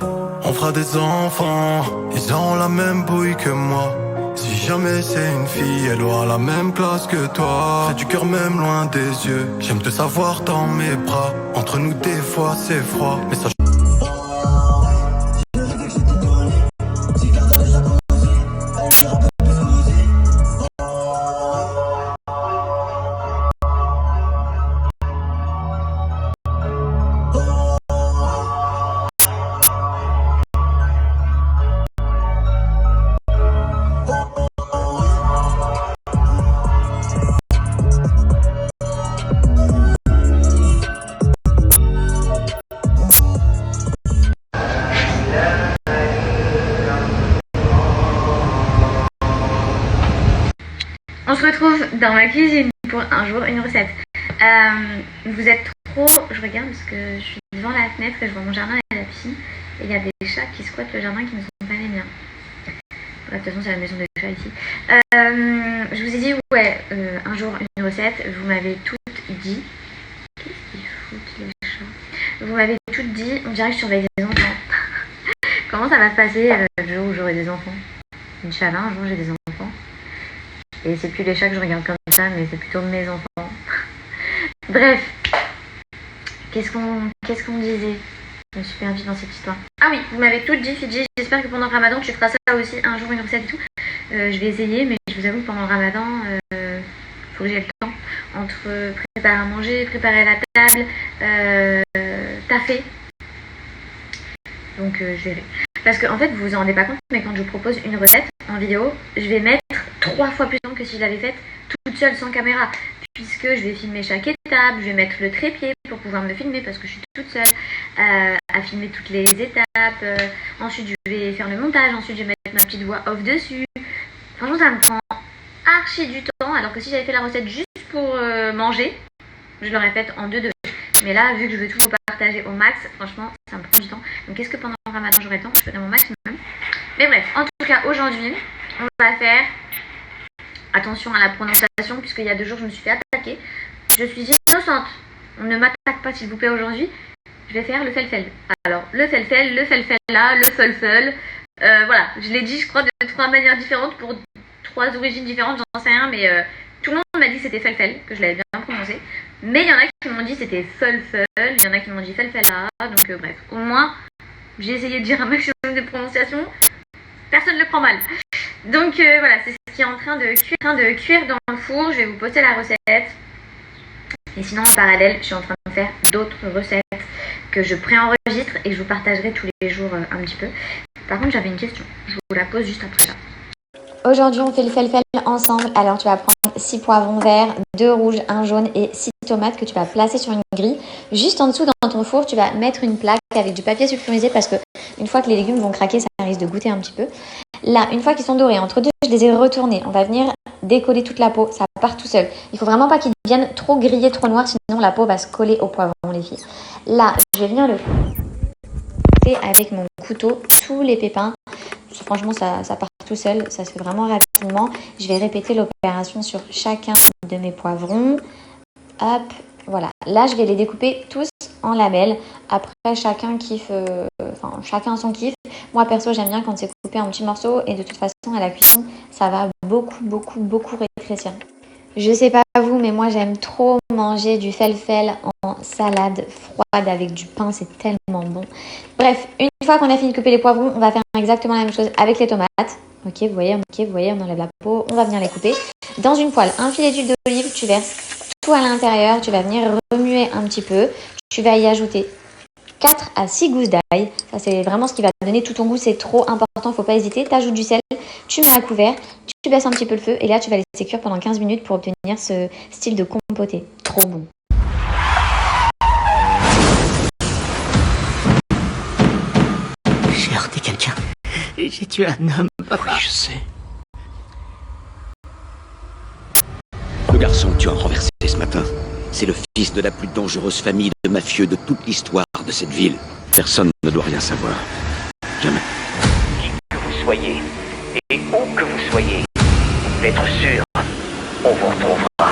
On fera des enfants, ils auront la même bouille que moi. Si jamais c'est une fille, elle aura la même classe que toi. Près du cœur même loin des yeux, j'aime te savoir dans mes bras. Entre nous des fois c'est froid, mais ça. On se retrouve dans ma cuisine pour un jour une recette. Vous êtes trop... Je regarde parce que je suis devant la fenêtre et je vois mon jardin et la piscine. Et il y a des chats qui squattent le jardin qui ne sont pas les miens. Bref, de toute façon c'est la maison des chats ici. Je vous ai dit, ouais, un jour une recette. Vous m'avez toutes dit... Qu'est-ce qu'ils foutent les chats? Vous m'avez toutes dit, on dirait que je surveille des enfants. Comment ça va se passer le jour où j'aurai des enfants? Inch'Allah, un jour j'ai des enfants. Et c'est plus les chats que je regarde comme ça, mais c'est plutôt mes enfants. Bref. Qu'est-ce qu'on disait? Je me suis perdue dans cette histoire. Ah oui, vous m'avez toutes dit, Fidji, j'espère que pendant le Ramadan, tu feras ça aussi, un jour une recette et tout. Je vais essayer, mais je vous avoue que pendant le Ramadan, faut que j'ai le temps. Entre préparer à manger, préparer la table, taffer. Donc je verrai. Parce qu'en fait, vous vous en rendez pas compte, mais quand je vous propose une recette en vidéo, je vais mettre 3 fois plus de temps que si je l'avais faite toute seule sans caméra. Puisque je vais filmer chaque étape, je vais mettre le trépied pour pouvoir me filmer parce que je suis toute seule à filmer toutes les étapes. Ensuite, je vais faire le montage, ensuite je vais mettre ma petite voix off dessus. Franchement, ça me prend archi du temps, alors que si j'avais fait la recette juste pour manger, je l'aurais faite en 2-2. Mais là, vu que je veux tout vous partager au max, franchement, ça me prend du temps. Donc, est-ce que pendant le Ramadan, j'aurai le temps? Je ferai mon maximum. Mais bref, en tout cas, aujourd'hui, on va faire... Attention à la prononciation, puisqu'il y a 2 jours, je me suis fait attaquer. Je suis innocente. On ne m'attaque pas, s'il vous plaît, aujourd'hui. Je vais faire le felfel. Alors, le felfel là, le felfel. Voilà, je l'ai dit, je crois, de 3 manières différentes pour 3 origines différentes, j'en sais rien, mais tout le monde m'a dit que c'était felfel, que je l'avais bien prononcé. Mais il y en a qui m'ont dit que c'était felfel, il y en a qui m'ont dit felfela, donc bref. Au moins, j'ai essayé de dire un maximum de prononciation. Personne ne le prend mal. Donc voilà, c'est ce qui est en train de cuire dans le four. Je vais vous poster la recette. Et sinon, en parallèle, je suis en train de faire d'autres recettes que je préenregistre et que je vous partagerai tous les jours un petit peu. Par contre, j'avais une question. Je vous la pose juste après ça. Aujourd'hui, on fait le felfel ensemble. Alors, tu vas prendre 6 poivrons verts, 2 rouges, 1 jaune et 6 tomates que tu vas placer sur une grille. Juste en dessous, dans ton four, tu vas mettre une plaque avec du papier sulfurisé parce que une fois que les légumes vont craquer, ça risque de goûter un petit peu. Là, une fois qu'ils sont dorés, entre deux, je les ai retournés. On va venir décoller toute la peau. Ça part tout seul. Il faut vraiment pas qu'ils deviennent trop grillés, trop noirs, sinon la peau va se coller au poivron, les filles. Là, je vais venir le faire avec mon couteau, tous les pépins. Franchement, ça part tout seul. Ça se fait vraiment rapidement. Je vais répéter l'opération sur chacun de mes poivrons. Hop, voilà. Là, je vais les découper tous en lamelles. Après, chacun kiffe, chacun son kiff. Moi, perso, j'aime bien quand c'est coupé en petits morceaux. Et de toute façon, à la cuisson, ça va beaucoup rétrécir. Je sais pas vous, mais moi, j'aime trop manger du felfel en salade froide avec du pain. C'est tellement bon. Bref, une fois qu'on a fini de couper les poivrons, on va faire exactement la même chose avec les tomates. Ok, vous voyez, on enlève la peau. On va venir les couper. Dans une poêle, un filet d'huile d'olive, tu verses tout à l'intérieur. Tu vas venir remuer un petit peu. Tu vas y ajouter 4 à 6 gousses d'ail. Ça, c'est vraiment ce qui va donner tout ton goût. C'est trop important, faut pas hésiter. Tu ajoutes du sel, tu mets à couvert, tu baisses un petit peu le feu et là, tu vas laisser cuire pendant 15 minutes pour obtenir ce style de compoté. Trop bon. J'ai heurté quelqu'un. J'ai tué un homme, papa. Oui, je sais. Le garçon que tu as renversé ce matin, c'est le fils de la plus dangereuse famille de mafieux de toute l'histoire de cette ville. Personne ne doit rien savoir. Jamais. Qui que vous soyez, et où que vous soyez, d'être sûr, on vous retrouvera.